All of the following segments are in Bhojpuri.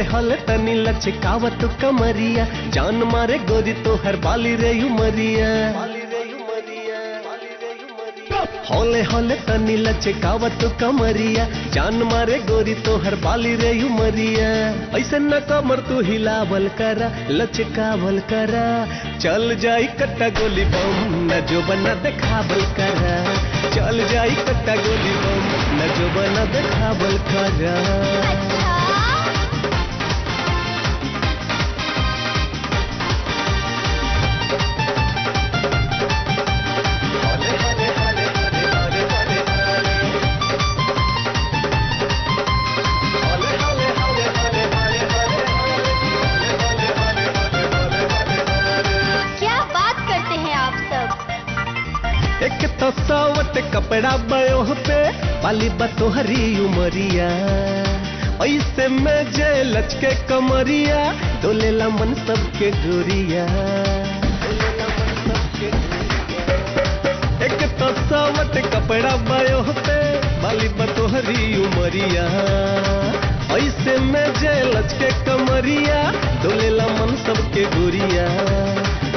हौले तनी लचकावत कमरिया, जान मारे गोरी तो हर बाली रे उमरिया। हौले हौले तनी लचकावत कमरिया, जान मारे गोरी तो हर बाली रे उमरिया। ऐसे न कमर तू हिलावल करा, लचकावल करा, चल जाई कट्टा गोली बम, न जो बना देखावल करा। चल जाई कट्टा गोली बम, न जो बना देखावल करा। एक तो सावत कपड़ा बयो पे, बाली बतोहरी उमरिया। ऐसे में जे लचके कमरिया, डोलेला मन सबके गोरिया। एक तो सावत कपड़ा बयो पे, बाली बतोहरी उमरिया। ऐसे में जे लचके कमरिया, डोलेला मन सबके गोरिया।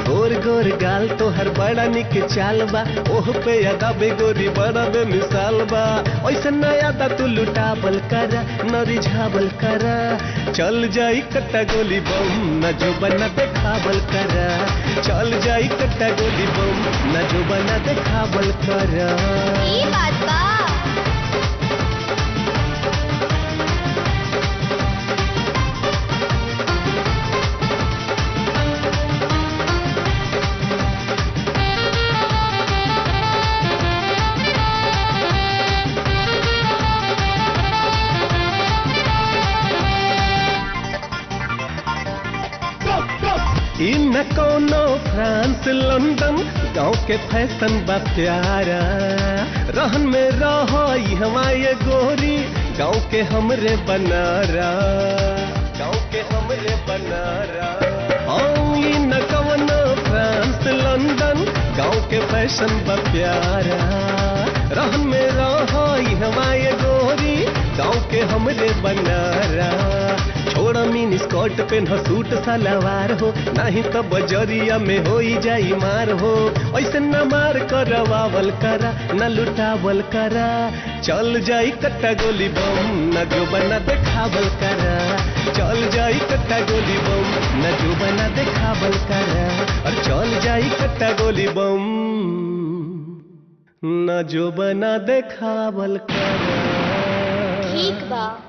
गोर गोर गाल तो हर बड़ा निक चाल बा, ओह पे यादा बे गोरी बड़ा बे मिसाल बा। ऐसे न यादा तू लुटावल करा, न रिझावल करा, चल जाई कट्टा गोली बम, न जो बना देखावल करा। चल जाई कट्टा गोली बम, न जो बना देखावल करा। ई बात बा। इन कोनो फ्रांस लंदन, गाँव के फैशन बा प्यारा। रहन में रहो हमारे गोरी, गाँव के हमरे बनारा। गाँव के हमरे बनारा। हाँ इन कोनो फ्रांस लंदन, गाँव के फैशन बा प्यारा। रहन में रहो हमारे गोरी, गाँव के हमरे बनारा। छोड़ा मिनी स्कर्ट पेन सूट सलवार हो, नहीं तो बजरिया में हो जाई मार हो। ऐसे न मार करवावल करा, न लुटावल करा, चल जाई कट्टा गोली बम, न जो बना देखावल करा। चल जाई कट्टा गोली बम, न जो बना देखावल करा। और चल जाई कट्टा गोली बम, न जो बना देखावल करा। ठीक बा।